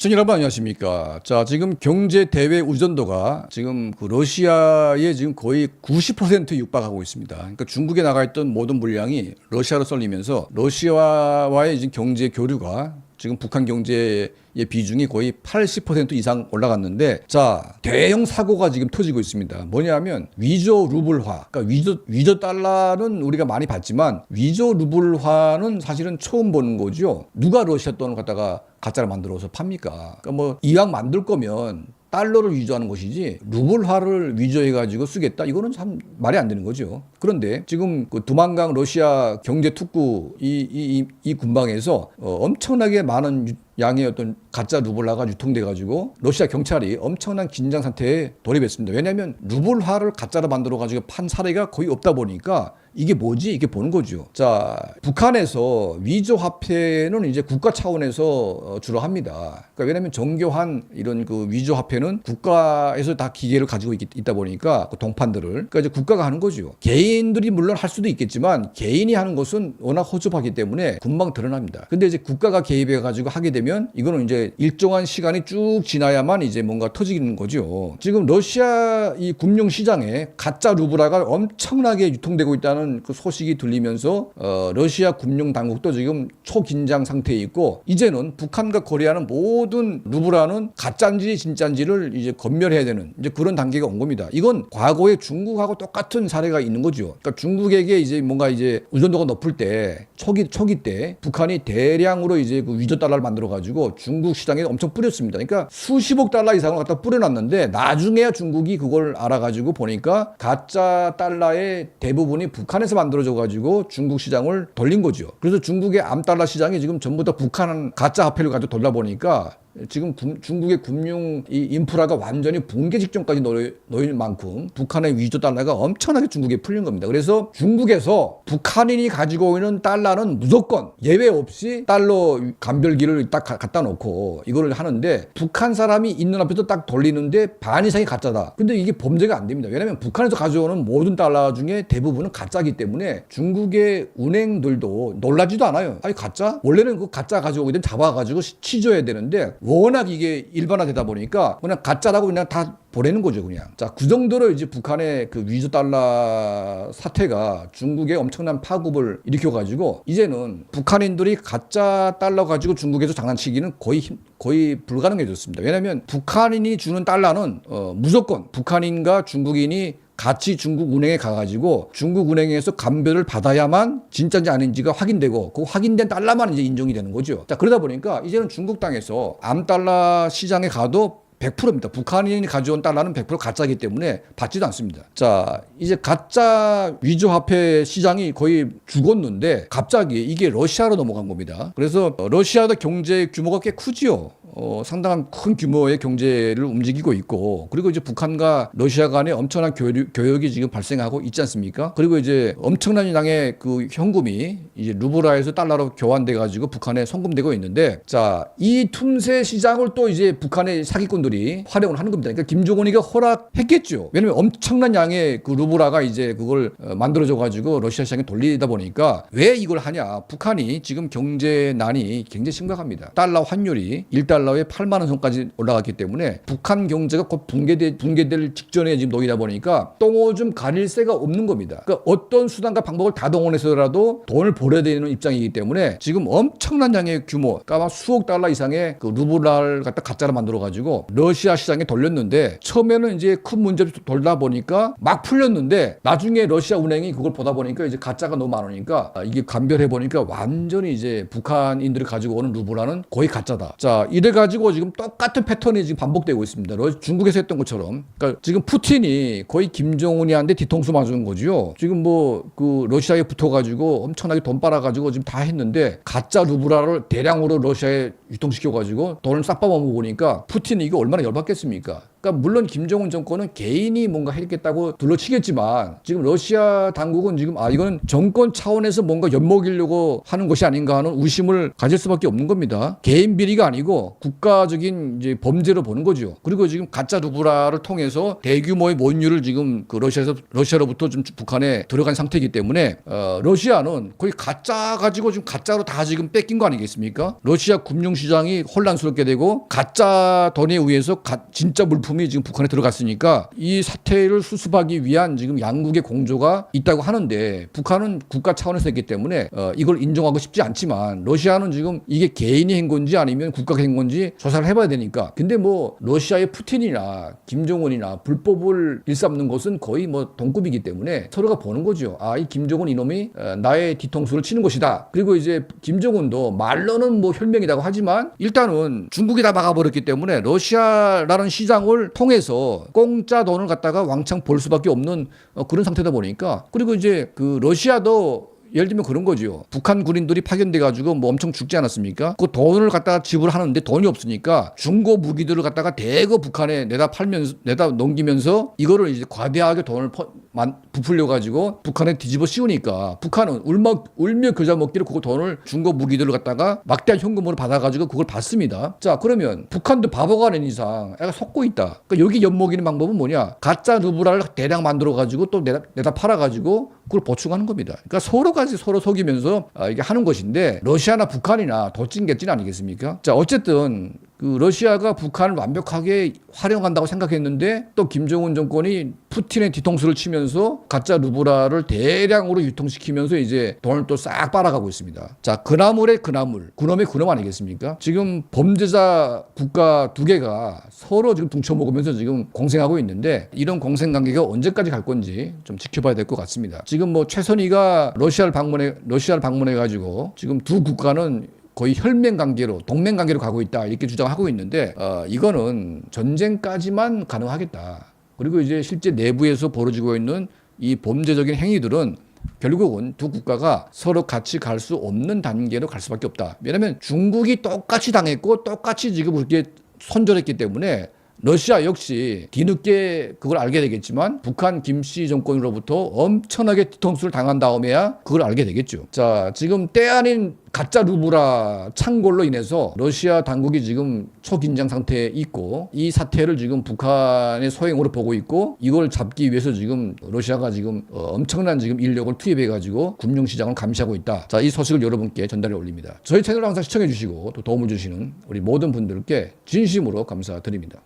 시청자 여러분 안녕하십니까? 자, 지금 경제 대외 의존도가 지금 그 러시아에 지금 거의 90% 육박하고 있습니다. 그러니까 중국에 나가 있던 모든 물량이 러시아로 쏠리면서 러시아와의 지금 경제 교류가 지금 북한 경제의 비중이 거의 80% 이상 올라갔는데, 자, 대형 사고가 지금 터지고 있습니다. 뭐냐면 위조 루블화. 그러니까 위조 달러는 우리가 많이 봤지만 위조 루블화는 사실은 처음 보는 거죠. 누가 러시아 돈을 갖다가 가짜로 만들어서 팝니까? 그러니까 뭐 이왕 만들 거면 달러를 위조하는 것이지 루블화를 위조해가지고 쓰겠다? 이거는 참 말이 안 되는 거죠. 그런데 지금 그 두만강 러시아 경제 특구 이 군방에서 엄청나게 많은 양의 어떤 가짜 루블화가 유통돼가지고 러시아 경찰이 엄청난 긴장 상태에 돌입했습니다. 왜냐하면 루블화를 가짜로 만들어가지고 판 사례가 거의 없다 보니까 이게 뭐지? 이게 보는 거죠. 자, 북한에서 위조 화폐는 이제 국가 차원에서 주로 합니다. 그러니까 왜냐하면 정교한 이런 그 위조 화폐는 국가에서 다 기계를 가지고 있다 보니까 그 동판들을, 그러니까 이제 국가가 하는 거죠. 개인들이 물론 할 수도 있겠지만 개인이 하는 것은 워낙 허접하기 때문에 금방 드러납니다. 근데 이제 국가가 개입해 가지고 하게 되면 이거는 이제 일정한 시간이 쭉 지나야만 이제 뭔가 터지는 거죠. 지금 러시아 이 금융 시장에 가짜 루블화가 엄청나게 유통되고 있다는 그 소식이 들리면서 러시아 금융 당국도 지금 초긴장 상태에 있고, 이제는 북한과 거래하는 모든 루블화는 가짜인지 진짜인지를 이제 검열해야 되는 이제 그런 단계가 온 겁니다. 이건 과거에 중국하고 똑같은 사례가 있는 거죠. 그러니까 중국에게 이제 뭔가 이제 의존도가 높을 때 초기 때 북한이 대량으로 이제 그 위조 달러를 만들어 가지고 중국 시장에 엄청 뿌렸습니다. 그러니까 수십억 달러 이상을 갖다 뿌려놨는데 나중에야 중국이 그걸 알아가지고 보니까 가짜 달러의 대부분이 북한에서 만들어져 가지고 중국 시장을 돌린 거죠. 그래서 중국의 암달러 시장이 지금 전부 다 북한 가짜 화폐를 가지고 돌다 보니까 지금 중국의 금융 이 인프라가 완전히 붕괴 직전까지 놓일 만큼 북한의 위조 달러가 엄청나게 중국에 풀린 겁니다. 그래서 중국에서 북한인이 가지고 있는 달러는 무조건 예외 없이 달러 감별기를 딱 갖다 놓고 이거를 하는데, 북한 사람이 있는 앞에서 딱 돌리는데 반 이상이 가짜다. 근데 이게 범죄가 안 됩니다. 왜냐하면 북한에서 가져오는 모든 달러 중에 대부분은 가짜이기 때문에 중국의 은행들도 놀라지도 않아요. 아니 가짜? 원래는 그 가짜 가져오게 되면 잡아가지고 치줘야 되는데 워낙 이게 일반화되다 보니까 그냥 가짜라고 그냥 다 보내는 거죠, 그냥. 자, 그 정도로 이제 북한의 그 위조 달러 사태가 중국에 엄청난 파급을 일으켜가지고 이제는 북한인들이 가짜 달러 가지고 중국에서 장난치기는 거의 불가능해졌습니다. 왜냐하면 북한인이 주는 달러는 무조건 북한인과 중국인이 같이 중국 은행에 가가지고 중국 은행에서 감별을 받아야만 진짜인지 아닌지가 확인되고 그 확인된 달러만 이제 인정이 되는 거죠. 자, 그러다 보니까 이제는 중국 땅에서 암달러 시장에 가도 100%입니다. 북한인이 가져온 달러는 100% 가짜이기 때문에 받지도 않습니다. 자, 이제 가짜 위조 화폐 시장이 거의 죽었는데 갑자기 이게 러시아로 넘어간 겁니다. 그래서 러시아도 경제 규모가 꽤 크지요. 상당한 큰 규모의 경제를 움직이고 있고, 그리고 이제 북한과 러시아 간에 엄청난 교역이 지금 발생하고 있지 않습니까? 그리고 이제 엄청난 양의 그 현금이 이제 루블화에서 달러로 교환돼 가지고 북한에 송금되고 있는데, 자, 이 틈새 시장을 또 이제 북한의 사기꾼들이 활용을 하는 겁니다. 그러니까 김정은이가 허락했겠죠. 왜냐면 엄청난 양의 그 루블화가 이제 그걸 만들어져 가지고 러시아 시장에 돌리다 보니까 왜 이걸 하냐? 북한이 지금 경제난이 굉장히 심각합니다. 달러 환율이 1달러에 8만 원 선까지 올라갔기 때문에 북한 경제가 곧 붕괴될 직전에 지금 놓이다 보니까 똥오줌 가릴 새가 없는 겁니다. 그러니까 어떤 수단과 방법을 다 동원해서라도 돈을 벌어야 되는 입장이기 때문에 지금 엄청난 양의 규모, 그러니까 아마 수억 달러 이상의 그 루블화를 갖다 가짜로 만들어 가지고 러시아 시장에 돌렸는데, 처음에는 이제 큰 문제 돌다 보니까 막 풀렸는데 나중에 러시아 은행이 그걸 보다 보니까 이제 가짜가 너무 많으니까 이게 감별해 보니까 완전히 이제 북한인들이 가지고 오는 루블화는 거의 가짜다. 자, 이래 가지고 지금 똑같은 패턴이 지금 반복되고 있습니다. 중국에서 했던 것처럼. 그러니까 지금 푸틴이 거의 김정은이한테 뒤통수 맞은 거죠. 지금 뭐 그 러시아에 붙어가지고 엄청나게 돈 빨아가지고 지금 다 했는데 가짜 루블화를 대량으로 러시아에 유통시켜가지고 돈을 싹 뽑아먹으니까 푸틴이 이거 얼마나 열받겠습니까? 그러니까 물론 김정은 정권은 개인이 뭔가 했겠다고 둘러치겠지만 지금 러시아 당국은 지금 이거는 정권 차원에서 뭔가 엿먹이려고 하는 것이 아닌가 하는 의심을 가질 수밖에 없는 겁니다. 개인 비리가 아니고 국가적인 이제 범죄로 보는 거죠. 그리고 지금 가짜 루블화를 통해서 대규모의 모인율을 지금 그 러시아로부터 좀 북한에 들어간 상태이기 때문에 러시아는 거의 가짜 가지고 지금 가짜로 다 지금 뺏긴 거 아니겠습니까? 러시아 금융 금융시장이 혼란스럽게 되고 가짜 돈에 의해서 진짜 물품이 지금 북한에 들어갔으니까 이 사태를 수습하기 위한 지금 양국의 공조가 있다고 하는데 북한은 국가 차원에서 했기 때문에 이걸 인정하고 싶지 않지만 러시아는 지금 이게 개인이 한 건지 아니면 국가가 한 건지 조사를 해봐야 되니까. 근데 뭐 러시아의 푸틴이나 김정은이나 불법을 일삼는 것은 거의 뭐 동급이기 때문에 서로가 보는 거죠. 아, 이 김정은 이놈이 나의 뒤통수를 치는 것이다. 그리고 이제 김정은도 말로는 뭐 혈맹이라고 하지만 일단은 중국이 다 막아버렸기 때문에 러시아라는 시장을 통해서 공짜 돈을 갖다가 왕창 벌 수밖에 없는 그런 상태다 보니까. 그리고 이제 그 러시아도 예를 들면 그런 거죠. 북한 군인들이 파견돼 가지고 뭐 엄청 죽지 않았습니까? 그 돈을 갖다가 지불하는데 돈이 없으니까 중고 무기들을 갖다가 대거 북한에 내다 넘기면서 이거를 이제 과대하게 돈을 부풀려 가지고 북한에 뒤집어 씌우니까 북한은 울며 겨자 먹기로 그 돈을 중고 무기들을 갖다가 막대한 현금으로 받아 가지고 그걸 받습니다. 자, 그러면 북한도 바보가 아닌 이상 애가 속고 있다. 그러니까 여기 엿먹이는 방법은 뭐냐? 가짜 루블라를 대량 만들어 가지고 또 내다 팔아 가지고 그걸 보충하는 겁니다. 그러니까 서로 속이면서 이게 하는 것인데 러시아나 북한이나 도찐개찐 아니겠습니까? 자, 어쨌든 그 러시아가 북한을 완벽하게 활용한다고 생각했는데 또 김정은 정권이 푸틴의 뒤통수를 치면서 가짜 루블라를 대량으로 유통시키면서 이제 돈을 또 싹 빨아가고 있습니다. 자, 그나물의 그나물, 그놈의 그놈 아니겠습니까? 지금 범죄자 국가 두 개가 서로 지금 둥쳐먹으면서 지금 공생하고 있는데 이런 공생관계가 언제까지 갈 건지 좀 지켜봐야 될 것 같습니다. 지금 뭐 최선희가 러시아를 방문해 가지고 지금 두 국가는 거의 혈맹 관계로 동맹 관계로 가고 있다 이렇게 주장하고 있는데 이거는 전쟁까지만 가능하겠다. 그리고 이제 실제 내부에서 벌어지고 있는 이 범죄적인 행위들은 결국은 두 국가가 서로 같이 갈 수 없는 단계로 갈 수밖에 없다. 왜냐하면 중국이 똑같이 당했고 똑같이 지금 그렇게 손절했기 때문에 러시아 역시 뒤늦게 그걸 알게 되겠지만 북한 김씨 정권으로부터 엄청나게 뒤통수를 당한 다음에야 그걸 알게 되겠죠. 자, 지금 때 아닌 가짜 루블라 창궐로 인해서 러시아 당국이 지금 초긴장 상태에 있고 이 사태를 지금 북한의 소행으로 보고 있고 이걸 잡기 위해서 지금 러시아가 지금 엄청난 지금 인력을 투입해 가지고 금융시장을 감시하고 있다. 자, 이 소식을 여러분께 전달해 올립니다. 저희 채널 항상 시청해 주시고 또 도움을 주시는 우리 모든 분들께 진심으로 감사드립니다.